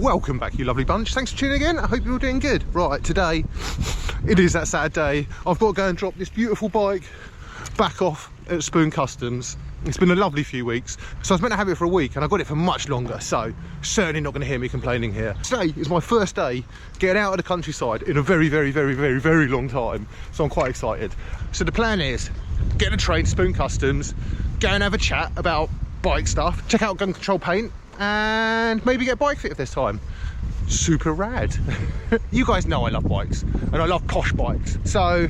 welcome back, you lovely bunch. Thanks for tuning in. I hope you're all doing good. Right, today it is that Saturday. I've got to go and drop this beautiful bike back off at Spoon Customs. It's been a lovely few weeks, so I was meant to have it for a week and I got it for much longer, so certainly not going to hear me complaining here. Today is my first day getting out of the countryside in a very long time, so I'm quite excited. So the plan is get a train to Spoon Customs, go and have a chat about bike stuff, check out gun control paint, and maybe get bike fit this time. Super rad. You guys know I love bikes and I love posh bikes, so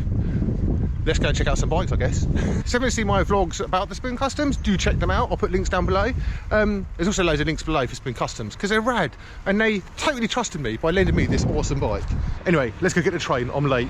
let's go and check out some bikes, I guess. So if you want to see my vlogs about the Spoon Customs, do check them out. I'll put links down below. There's also loads of links below for Spoon Customs because they're rad and they totally trusted me by lending me this awesome bike. Anyway, let's go get the train. I'm late.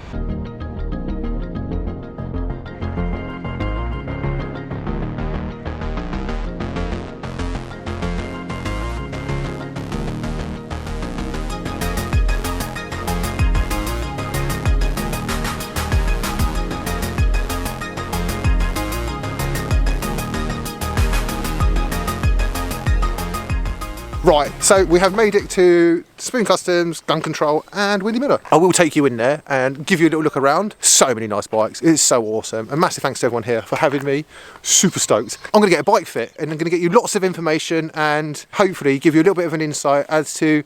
Right, so we have made it to Spoon Customs, Gun Control and Wyndymilla. I will take you in there and give you a little look around. So many nice bikes, it's so awesome. And massive thanks to everyone here for having me, super stoked. I'm gonna get a bike fit and I'm gonna get you lots of information and hopefully give you a little bit of an insight as to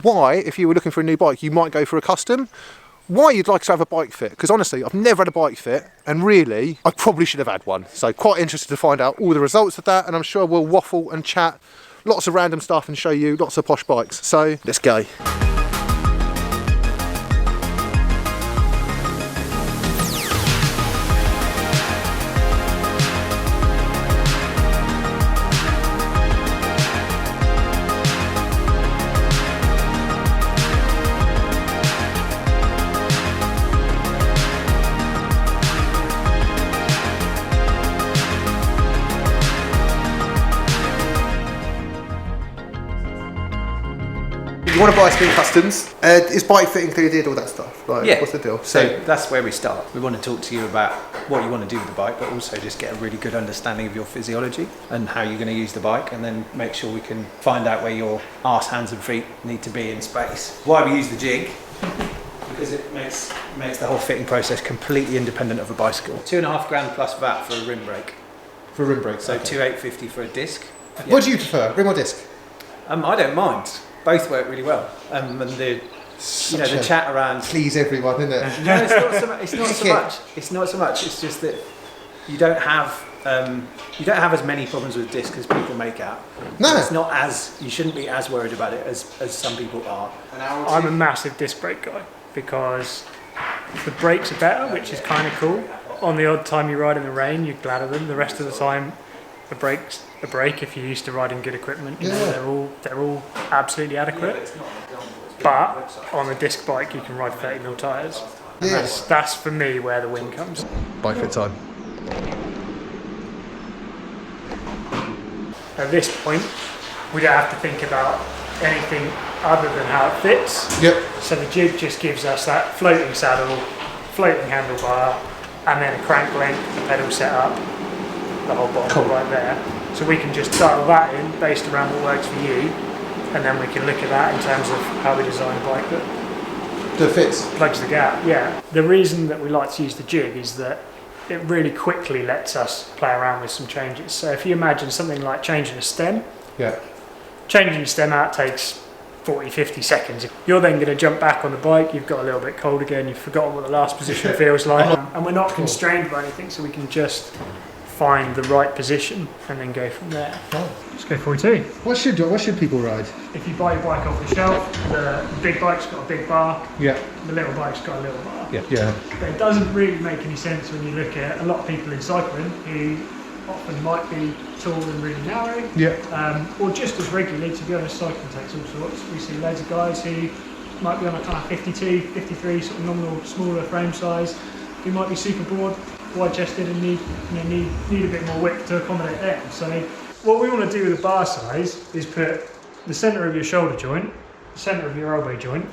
why, if you were looking for a new bike, you might go for a custom. Why you'd like to have a bike fit, because honestly I've never had a bike fit and really I probably should have had one. So quite interested to find out all the results of that, and I'm sure we'll waffle and chat lots of random stuff and show you lots of posh bikes. So let's go. You want to buy Spoon Customs? Is bike fit included, all that stuff? Like, yeah. What's the deal? So that's where we start. We want to talk to you about what you want to do with the bike, but also just get a really good understanding of your physiology and how you're going to use the bike, and then make sure we can find out where your arse, hands and feet need to be in space. Why we use the jig? Because it makes the whole fitting process completely independent of a bicycle. £2.5 grand plus VAT for a rim brake. For a rim brake? So okay. 2,850 for a disc. Yeah. What do you prefer, rim or disc? I don't mind. Both work really well. And the chat around. Please everyone, isn't it? No, it's not so much. It's just that you don't have as many problems with disc as people make out. No, it's not as, you shouldn't be as worried about it as some people are. I'm a massive disc brake guy because the brakes are better, which is kind of cool. On the odd time you ride in the rain, you're glad of them. The rest of the time, the brakes. A brake, if you're used to riding good equipment, you know, they're all absolutely adequate. But on a disc bike, you can ride 30mm tyres. Yeah. That's for me where the win comes. Bike fit time. At this point, we don't have to think about anything other than how it fits. Yep. So the jig just gives us that floating saddle, floating handlebar, and then a crank length, pedal setup, the whole bottom right there. So we can just dial that in based around what works for you, and then we can look at that in terms of how we design a bike that fits, plugs the gap. Yeah. The reason that we like to use the jig is that it really quickly lets us play around with some changes. So if you imagine something like changing a stem, changing the stem out takes 40-50 seconds. You're then going to jump back on the bike, you've got a little bit cold again, you've forgotten what the last position feels like, and we're not constrained by anything, so we can just find the right position and then go from there. Let's go 42. What should people ride? If you buy your bike off the shelf, the big bike's got a big bar. Yeah. The little bike's got a little bar. Yeah. Yeah. But it doesn't really make any sense when you look at a lot of people in cycling who often might be tall and really narrow. Yeah. Or just as regularly, to be honest, cycling takes all sorts. We see loads of guys who might be on a kind of 52, 53 sort of nominal smaller frame size, who might be super broad, wide-chested, and need a bit more width to accommodate them. So what we want to do with the bar size is put the centre of your shoulder joint, the centre of your elbow joint,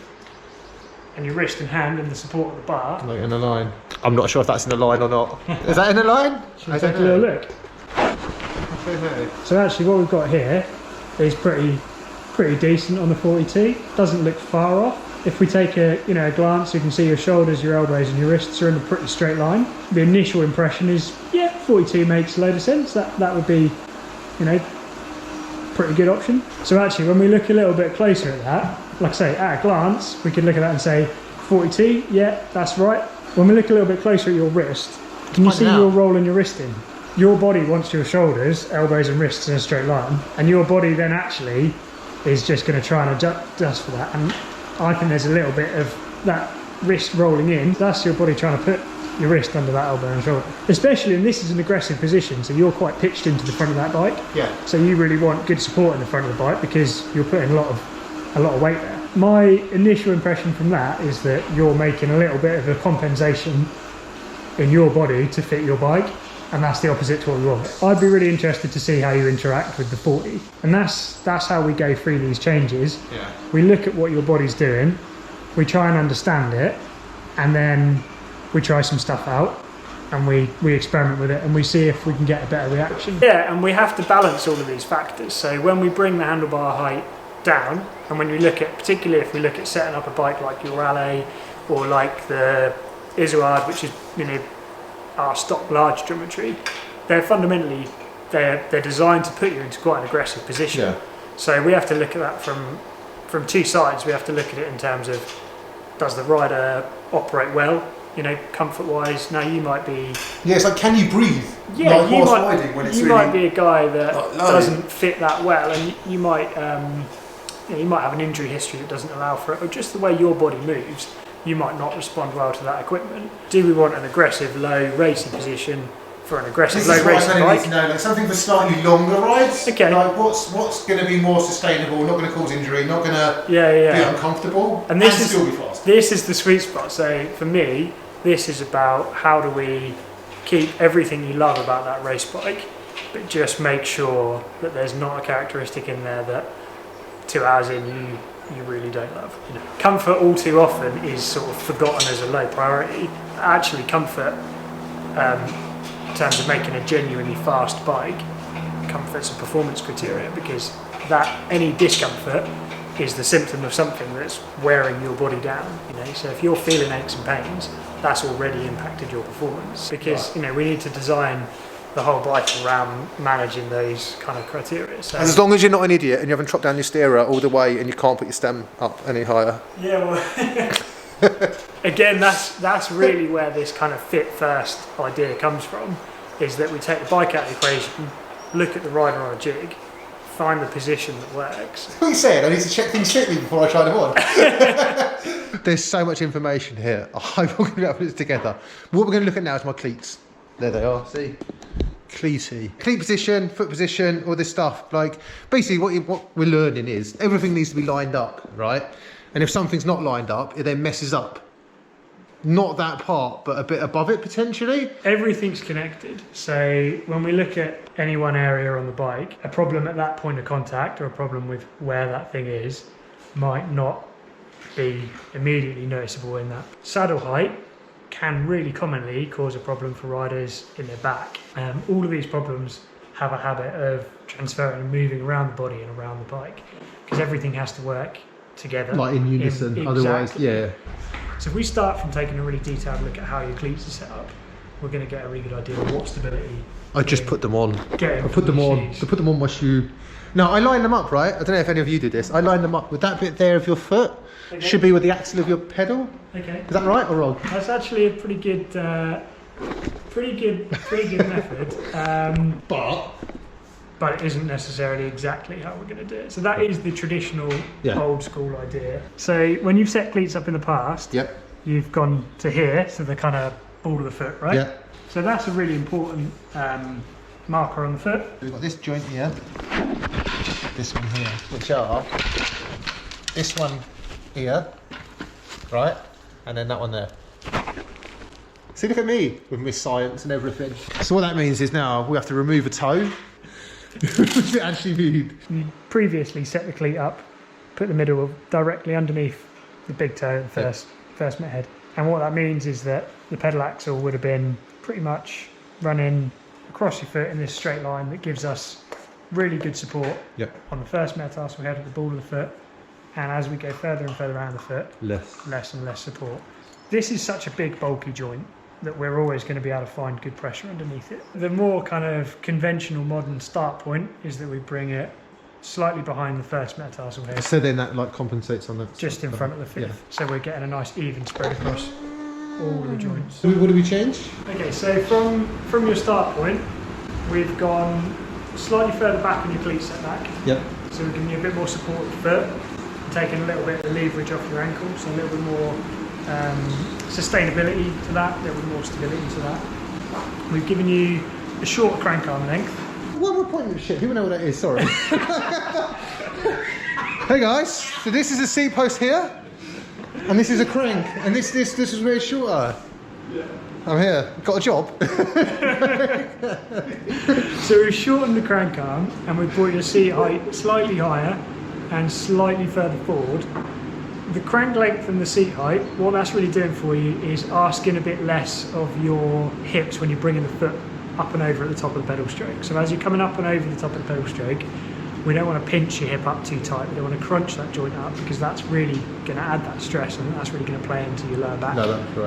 and your wrist and hand in the support of the bar. Like in a line. I'm not sure if that's in a line or not. Is that in a line? Should we take a little look? So actually what we've got here is pretty pretty decent on the 40T. Doesn't look far off. If we take a glance, you can see your shoulders, your elbows and your wrists are in a pretty straight line. The initial impression is, yeah, 42 makes a load of sense. That would be, pretty good option. So actually, when we look a little bit closer at that, like I say, at a glance, we could look at that and say, 42, yeah, that's right. When we look a little bit closer at your wrist, can you see your rolling your wrist in? Your body wants your shoulders, elbows and wrists in a straight line, and your body then actually is just going to try and adjust for that. And I think there's a little bit of that wrist rolling in. That's your body trying to put your wrist under that elbow and shoulder. Especially, and this is an aggressive position, so you're quite pitched into the front of that bike. Yeah. So you really want good support in the front of the bike because you're putting a lot of weight there. My initial impression from that is that you're making a little bit of a compensation in your body to fit your bike, and that's the opposite to what we want. I'd be really interested to see how you interact with the 40, and that's how we go through these changes. Yeah. We look at what your body's doing, we try and understand it, and then we try some stuff out and we experiment with it and we see if we can get a better reaction. Yeah, and we have to balance all of these factors. So when we bring the handlebar height down, and when you look at, particularly if we look at setting up a bike like your Raleigh or like the Izoard, which is our stock large geometry, they're fundamentally they're designed to put you into quite an aggressive position. Yeah. So we have to look at that from two sides. We have to look at it in terms of, does the rider operate well, comfort wise? Now you might be, Yeah, it's like, can you breathe? yeah, like you riding when it's you really might be a guy that like, doesn't fit that well, and you might you might have an injury history that doesn't allow for it, or just the way your body moves, you might not respond well to that equipment. Do we want an aggressive low racing position for an aggressive low racing bike? Need to know, like something for slightly longer rides. Okay. Like what's going to be more sustainable, not going to cause injury, not going to be uncomfortable, and this is still be fast. This is the sweet spot. So for me, this is about how do we keep everything you love about that race bike, but just make sure that there's not a characteristic in there that 2 hours in you really don't love. Comfort all too often is sort of forgotten as a low priority. Actually, comfort, in terms of making a genuinely fast bike, comfort's a performance criteria, because that any discomfort is the symptom of something that's wearing your body down. So if you're feeling aches and pains, that's already impacted your performance, because we need to design the whole bike around managing those kind of criteria. So as long as you're not an idiot and you haven't chopped down your steerer all the way and you can't put your stem up any higher. Yeah, well, again, that's really where this kind of fit first idea comes from, is that we take the bike out of the equation, look at the rider on a jig, find the position that works. What are you saying? I need to check things fitly before I try them on. There's so much information here. I hope we're going to be able to put this together. What we're going to look at now is my cleats. There they are, see? Cleaty. Cleat position, foot position, all this stuff. Like, basically what we're learning is everything needs to be lined up, right? And if something's not lined up, it then messes up. Not that part, but a bit above it potentially. Everything's connected. So when we look at any one area on the bike, a problem at that point of contact or a problem with where that thing is might not be immediately noticeable in that. Saddle height can really commonly cause a problem for riders in their back. All of these problems have a habit of transferring and moving around the body and around the bike, because everything has to work together. Like in unison, otherwise, yeah. So if we start from taking a really detailed look at how your cleats are set up, we're going to get a really good idea of what stability. I just put them on. I put them on my shoe. Now I line them up, right? I don't know if any of you do this. I line them up with that bit there of your foot. Okay. Should be with the axle of your pedal. Okay. Is that right or wrong? That's actually a pretty good method. But it isn't necessarily exactly how we're going to do it. So that is the traditional old school idea. So when you've set cleats up in the past, you've gone to here, so the kind of ball of the foot, right? Yeah. So that's a really important marker on the foot. We've got this joint here, this one here, which are this one here, right? And then that one there. See, look at me with my science and everything. So what that means is now we have to remove a toe. What does it actually mean? You previously set the cleat up, put the middle directly underneath the big toe, the first met head. And what that means is that the pedal axle would have been pretty much running across your foot in this straight line that gives us really good support Yep. on the first metatarsal head at the ball of the foot, and as we go further and further around the foot, less and less support. This is such a big, bulky joint that we're always going to be able to find good pressure underneath it. The more kind of conventional modern start point is that we bring it slightly behind the first metatarsal head. So then that like compensates on the... Just in front of the fifth. Yeah. So we're getting a nice even spread across all the joints. So what do we change? Okay, so from your start point, we've gone slightly further back on your cleat setback. Yep. So we're giving you a bit more support at the foot, taking a little bit of leverage off your ankle, so a little bit more sustainability to that, a little bit more stability to that. We've given you a short crank arm length. What am I pointing at shit? People know what that is, sorry. Hey guys, so this is a seat post here, and this is a crank, and this is way shorter. Yeah. I'm here, got a job. So we've shortened the crank arm, and we've brought your seat height slightly higher and slightly further forward. The crank length and the seat height, what that's really doing for you is asking a bit less of your hips when you're bringing the foot up and over at the top of the pedal stroke. So as you're coming up and over the top of the pedal stroke, we don't want to pinch your hip up too tight. We don't want to crunch that joint up, because that's really going to add that stress, and that's really going to play into your lower back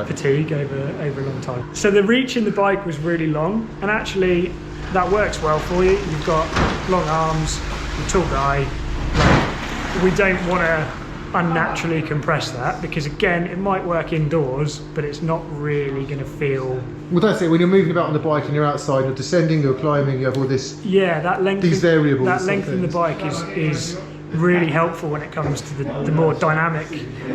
fatigue over a long time. So the reach in the bike was really long, and actually that works well for you. You've got long arms, you're a tall guy. We don't want to unnaturally compress that, because again, it might work indoors, but it's not really going to feel... Well, that's it. When you're moving about on the bike and you're outside, you're descending, you're climbing, you have all this... Yeah, that length... These variables. That length in the bike is really helpful when it comes to the more dynamic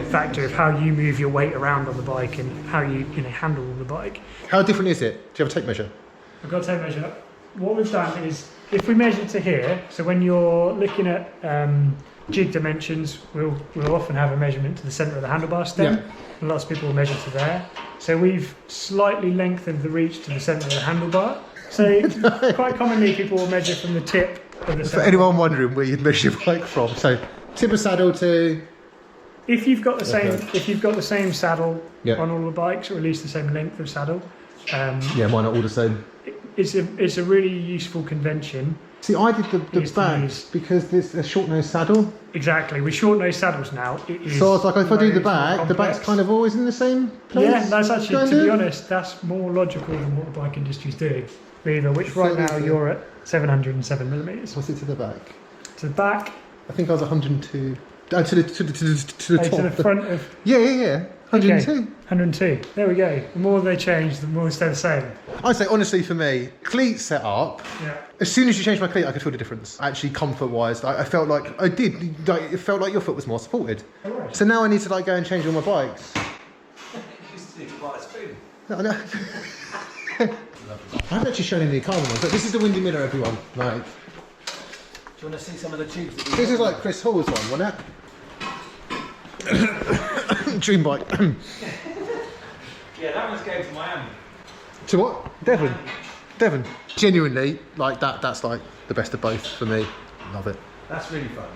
factor of how you move your weight around on the bike and how you handle the bike. How different is it? Do you have a tape measure? I've got a tape measure. What we've done is, if we measure to here, so when you're looking at jig dimensions, we'll often have a measurement to the centre of the handlebar stem. Yeah. And lots of people will measure to there. So we've slightly lengthened the reach to the centre of the handlebar. So quite commonly people will measure from the tip of the For anyone wondering where you'd measure your bike from, so tip of saddle to... If you've got the same saddle Yeah. on all the bikes, or at least the same length of saddle, yeah, mine are all the same. It's a really useful convention. See, I did the back because there's a short nose saddle. Exactly, with short nose saddles now, it is. So I was like, if I do the complex. back's kind of always in the same place. Yeah, that's actually, to be honest, that's more logical than what the bike industry's doing. Beaver, which right now you're at 707mm. What's it to the back? To the back. I think I was 102. To the top. To the front of. Yeah. 102. Okay, 102. There we go. The more they change, the more they stay the same. I'd say, honestly, for me, cleat set up. Yeah. As soon as you changed my cleat, I could feel the difference. Actually, comfort-wise, I felt like I did. Like, it felt like your foot was more supported. All right. So now I need to go and change all my bikes. No. I haven't actually shown any carbon ones, but this is the Wyndymilla, everyone. Like, Do you want to see some of the tubes? this is like Chris Hall's one, wasn't it? Dream bike. Yeah, that one's going to Miami. To what? Devon. Genuinely, like that's like the best of both for me. Love it. That's really fun.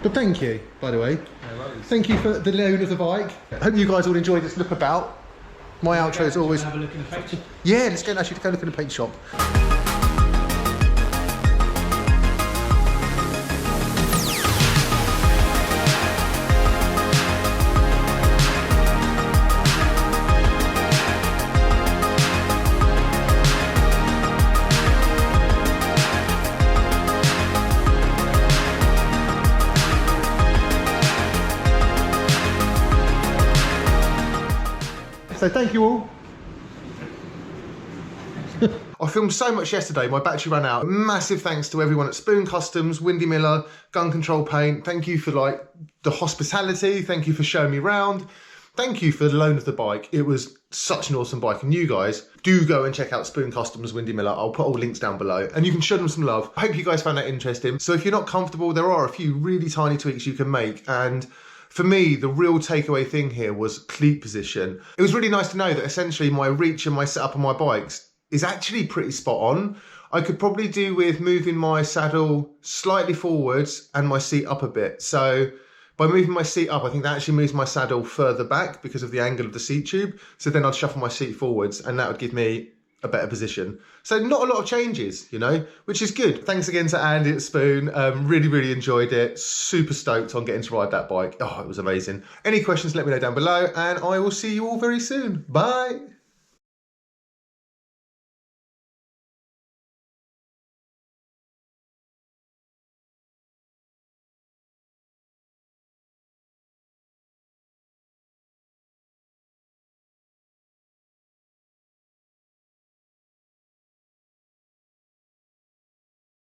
But thank you, by the way. No worries. Thank you for the loan of the bike. I hope you guys all enjoyed this look about. My outro is always... Have a look in the paint shop. Yeah, let's go look in the paint shop. So thank you all. I filmed so much yesterday, my battery ran out. Massive thanks to everyone at Spoon Customs, Wyndymilla, Gun Control Paint. Thank you for the hospitality. Thank you for showing me around. Thank you for the loan of the bike. It was such an awesome bike. And you guys, do go and check out Spoon Customs, Wyndymilla. I'll put all links down below and you can show them some love. I hope you guys found that interesting. So if you're not comfortable, there are a few really tiny tweaks you can make. And for me, the real takeaway thing here was cleat position. It was really nice to know that essentially my reach and my setup on my bikes is actually pretty spot on. I could probably do with moving my saddle slightly forwards and my seat up a bit. So by moving my seat up, I think that actually moves my saddle further back because of the angle of the seat tube. So then I'd shuffle my seat forwards and that would give me a better position. So not a lot of changes, you know, which is good. Thanks again to Andy at Spoon. Really, really enjoyed it. Super stoked on getting to ride that bike. Oh, it was amazing. Any questions, let me know down below, and I will see you all very soon. Bye.